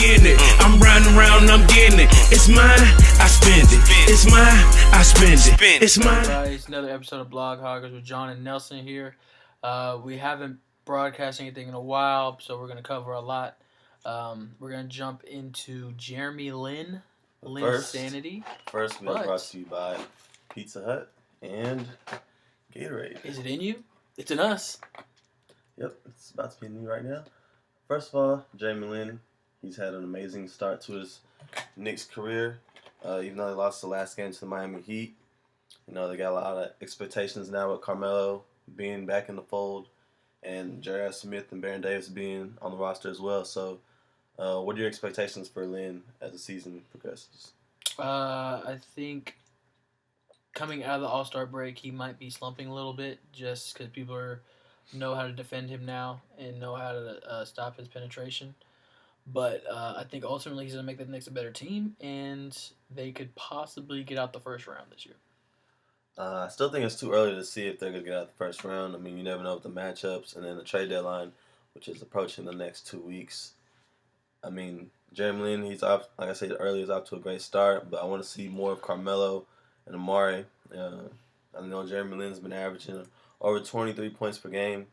getting it. I'm riding around and I'm getting it. It's mine, I spend it. It's mine, I spend it. It's mine. Right, it's another episode of Bloghoggers with John and Nelson here. We haven't broadcast anything in a while, so we're going to cover a lot. We're going to jump into Jeremy Lin, Linsanity. First, we are brought to you by Pizza Hut and Gatorade. Is it in you? It's in us. Yep, it's about to be in you right now. First of all, Jeremy Lin, he's had an amazing start to his Knicks career. Even though they lost the last game to the Miami Heat, they got a lot of expectations now with Carmelo being back in the fold and J.R. Smith and Baron Davis being on the roster as well. So, what are your expectations for Lin as the season progresses? I think coming out of the All-Star break, he might be slumping a little bit just because people know how to defend him now and know how to stop his penetration. But I think ultimately he's going to make the Knicks a better team, and they could possibly get out the first round this year. I still think it's too early to see if they're going to get out the first round. I mean, you never know with the matchups and then the trade deadline, which is approaching the next 2 weeks. I mean, Jeremy Lin, he's off, like I said earlier, he's off to a great start, but I want to see more of Carmelo and Amari. I know Jeremy Lin's been averaging over 23 points per game,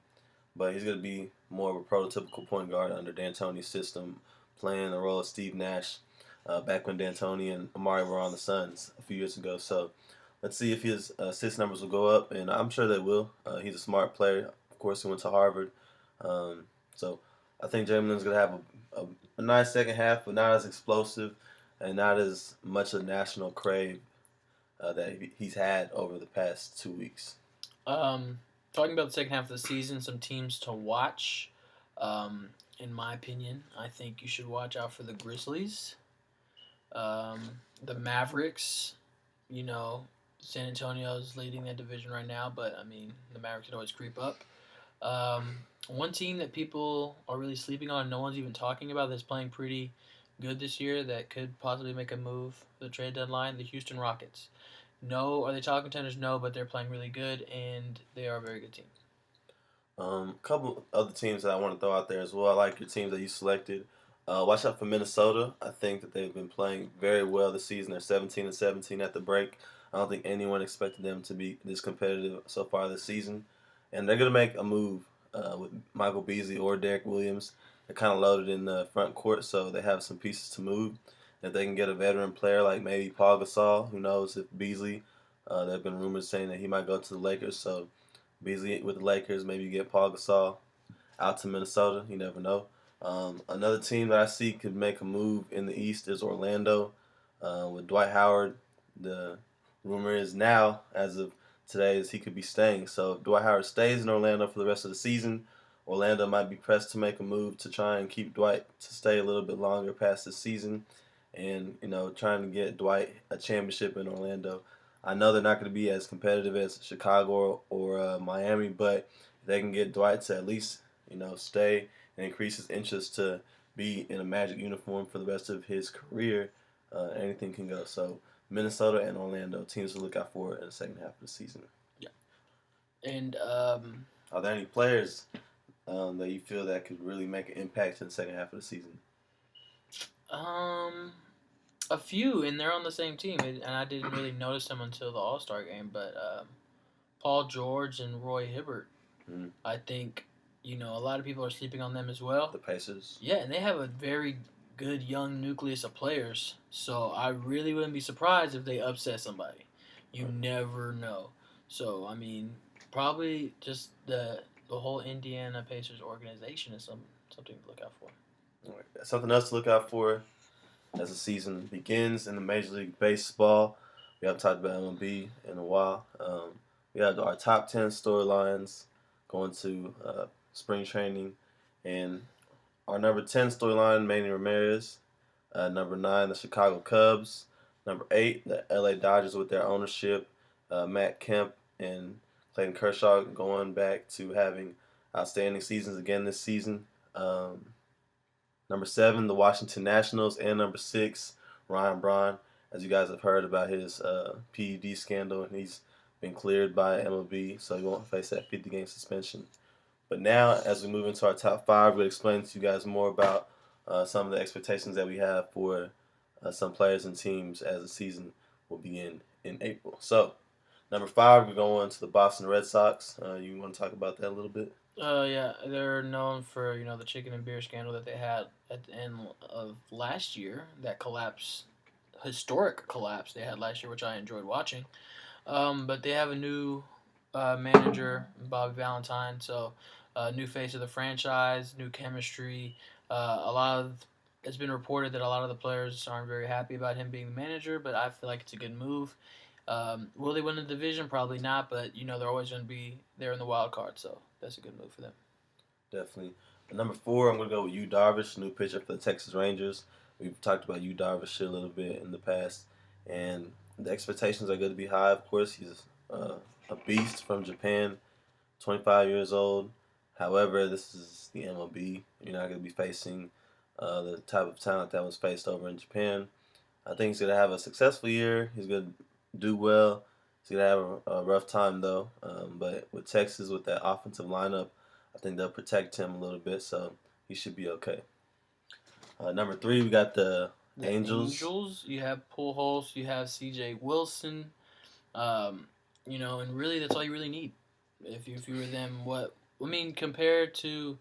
but he's going to be more of a prototypical point guard under D'Antoni's system, playing the role of Steve Nash back when D'Antoni and Amari were on the Suns a few years ago. So let's see if his assist numbers will go up, and I'm sure they will. He's a smart player. Of course, he went to Harvard. So I think Jeremy Lin's going to have a nice second half, but not as explosive and not as much a national crave that he's had over the past 2 weeks. Talking about the second half of the season, some teams to watch. In my opinion, I think you should watch out for the Grizzlies, the Mavericks. San Antonio's leading that division right now, but I mean the Mavericks can always creep up. One team that people are really sleeping on, no one's even talking about, that's playing pretty good this year, that could possibly make a move for the trade deadline, the Houston Rockets. No, are they title contenders? No, but they're playing really good, and they are a very good team. A couple other teams that I want to throw out there as well. I like your teams that you selected. Watch out for Minnesota. I think that they've been playing very well this season. They're 17-17 at the break. I don't think anyone expected them to be this competitive so far this season. And they're going to make a move with Michael Beasley or Derek Williams. They're kind of loaded in the front court, so they have some pieces to move. If they can get a veteran player like maybe Paul Gasol, who knows if Beasley, there have been rumors saying that he might go to the Lakers. So Beasley with the Lakers, maybe you get Paul Gasol out to Minnesota. You never know. Another team that I see could make a move in the East is Orlando with Dwight Howard. The rumor is now, as of today, is he could be staying. So if Dwight Howard stays in Orlando for the rest of the season, Orlando might be pressed to make a move to try and keep Dwight to stay a little bit longer past this season. And, trying to get Dwight a championship in Orlando. I know they're not going to be as competitive as Chicago or Miami, but if they can get Dwight to at least, stay and increase his interest to be in a Magic uniform for the rest of his career, anything can go. So Minnesota and Orlando, teams to look out for in the second half of the season. Yeah. And are there any players that you feel that could really make an impact in the second half of the season? A few, and they're on the same team, and I didn't really notice them until the All-Star game, but Paul George and Roy Hibbert, I think, a lot of people are sleeping on them as well. The Pacers. Yeah, and they have a very good young nucleus of players, so I really wouldn't be surprised if they upset somebody. You never know. So, I mean, probably just the whole Indiana Pacers organization is something to look out for. Something else to look out for as the season begins in the Major League Baseball. We haven't talked about MLB in a while. We have our top 10 storylines going to spring training. And our number 10 storyline, Manny Ramirez. Number 9, the Chicago Cubs. Number 8, the LA Dodgers with their ownership. Matt Kemp and Clayton Kershaw going back to having outstanding seasons again this season. Number 7, the Washington Nationals, and number 6, Ryan Braun. As you guys have heard about his PED scandal, and he's been cleared by MLB, so he won't face that 50-game suspension. But now, as we move into our top 5, we'll explain to you guys more about some of the expectations that we have for some players and teams as the season will begin in April. So, number 5, we're going to the Boston Red Sox. You want to talk about that a little bit? Yeah, they're known for the chicken and beer scandal that they had at the end of last year. That collapse, historic collapse they had last year, which I enjoyed watching. But they have a new manager, Bobby Valentine. So, new face of the franchise, new chemistry. It's been reported that a lot of the players aren't very happy about him being the manager, but I feel like it's a good move. Will they win the division? Probably not, but they're always going to be there in the wild card, so that's a good move for them. Definitely. Number 4, I'm going to go with Yu Darvish, new pitcher for the Texas Rangers. We've talked about Yu Darvish a little bit in the past, and the expectations are going to be high. Of course, he's a beast from Japan, 25 years old. However, this is the MLB. You're not going to be facing the type of talent that was faced over in Japan. I think he's going to have a successful year. He's going to do well. He's going to have a rough time, though. But with Texas, with that offensive lineup, I think they'll protect him a little bit, so he should be okay. Number 3, we got the Angels. You have Pujols. You have C.J. Wilson. And really, that's all you really need. If you were them, compared to,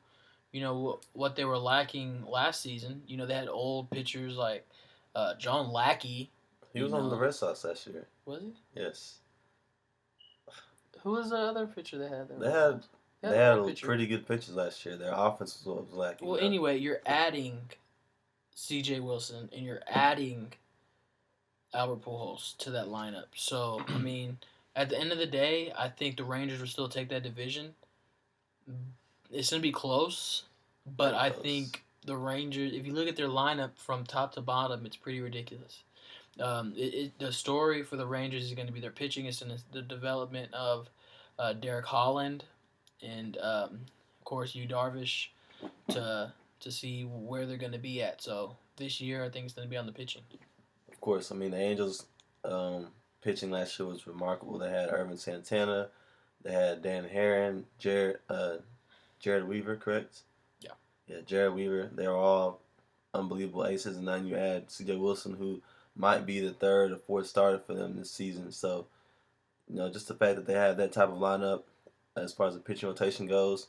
what they were lacking last season. They had old pitchers like John Lackey. He was on the Red Sox last year. Was he? Yes. Who was the other pitcher they had? They had pretty good pitchers last year. Their offense was lacking. Well, anyway, you're adding C.J. Wilson and you're adding Albert Pujols to that lineup. So, at the end of the day, I think the Rangers will still take that division. It's going to be close, but I think the Rangers, if you look at their lineup from top to bottom, it's pretty ridiculous. The story for the Rangers is going to be their pitching. It's in the development of Derek Holland and, of course, Yu Darvish to see where they're going to be at. So this year, I think it's going to be on the pitching. Of course, the Angels pitching last year was remarkable. They had Irvin Santana, they had Dan Herron, Jared Weaver, correct? Yeah, Jared Weaver. They were all unbelievable aces, and then you add C.J. Wilson, who might be the 3rd or 4th starter for them this season. So, just the fact that they have that type of lineup as far as the pitching rotation goes,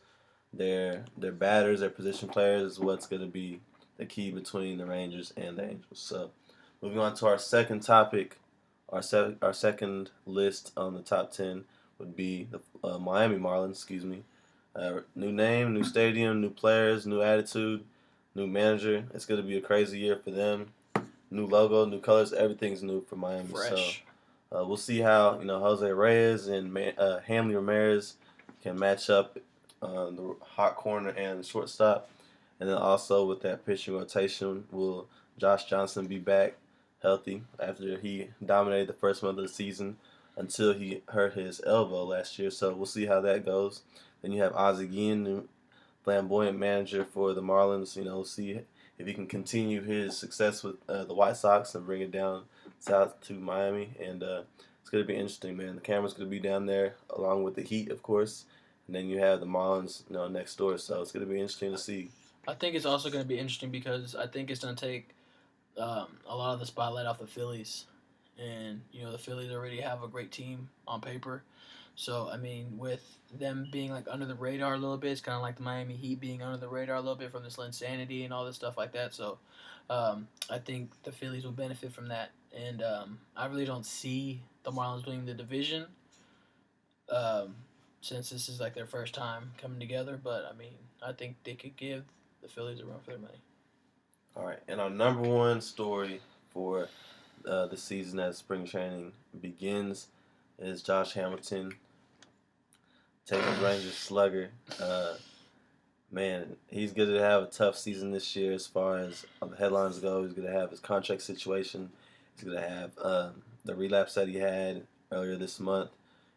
their batters, their position players is what's going to be the key between the Rangers and the Angels. So, moving on to our second topic, our second list on the top 10 would be the Miami Marlins. New name, new stadium, new players, new attitude, new manager. It's going to be a crazy year for them. New logo, new colors, everything's new for Miami. Fresh. So we'll see how Jose Reyes and Hanley Ramirez can match up the hot corner and the shortstop. And then also with that pitching rotation, will Josh Johnson be back healthy after he dominated the first month of the season until he hurt his elbow last year? So we'll see how that goes. Then you have Ozzie Guillen, new flamboyant manager for the Marlins. We'll see if he can continue his success with the White Sox and bring it down south to Miami. And it's going to be interesting, man. The camera's going to be down there along with the Heat, of course. And then you have the Marlins, next door. So it's going to be interesting to see. I think it's also going to be interesting because I think it's going to take a lot of the spotlight off the Phillies. And, the Phillies already have a great team on paper. So, with them being under the radar a little bit, it's kind of like the Miami Heat being under the radar a little bit from this insanity and all this stuff like that. So, I think the Phillies will benefit from that. And I really don't see the Marlins winning the division since this is their first time coming together. But, I think they could give the Phillies a run for their money. All right. And our number one story for the season as spring training begins is Josh Hamilton taking Rangers slugger. Man, he's going to have a tough season this year as far as the headlines go. He's going to have his contract situation. He's going to have the relapse that he had earlier this month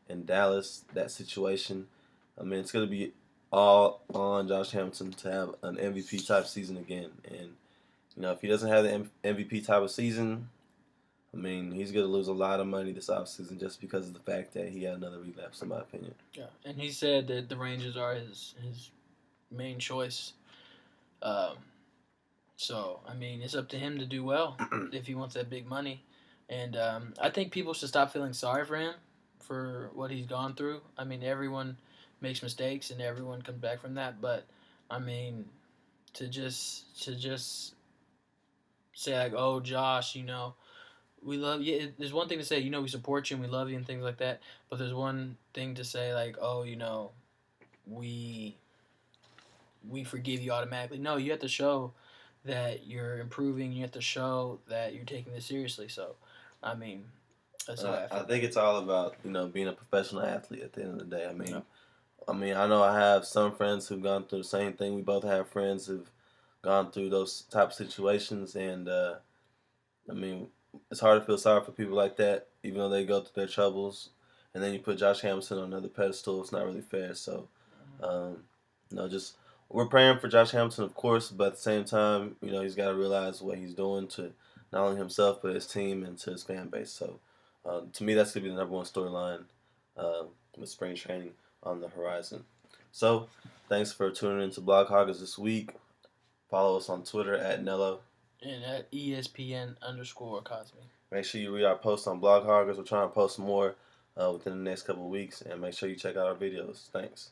in Dallas, that situation. It's going to be all on Josh Hamilton to have an MVP-type season again. And, if he doesn't have the MVP type of season, he's going to lose a lot of money this offseason just because of the fact that he had another relapse, in my opinion. Yeah, and he said that the Rangers are his main choice. So, I mean, it's up to him to do well if he wants that big money. And I think people should stop feeling sorry for him for what he's gone through. I mean, everyone makes mistakes and everyone comes back from that. But, I mean, to just say, like, oh, Josh, we love you. There's one thing to say, we support you and we love you and things like that. But there's one thing to say, like, oh, we forgive you automatically. No, you have to show that you're improving. You have to show that you're taking this seriously. So, I mean, that's how I I feel. think it's all about being a professional athlete at the end of the day. Yeah. I know I have some friends who've gone through the same thing. We both have friends who've gone through those type of situations, and it's hard to feel sorry for people like that, even though they go through their troubles. And then you put Josh Hamilton on another pedestal. It's not really fair. So, just we're praying for Josh Hamilton, of course, but at the same time, he's got to realize what he's doing to not only himself but his team and to his fan base. So, to me, that's gonna be the number one storyline with spring training on the horizon. So, thanks for tuning into Bloghoggers this week. Follow us on Twitter at Nello. And at ESPN_Cosme. Make sure you read our posts on Bloghoggers. We're trying to post more within the next couple of weeks, and make sure you check out our videos. Thanks.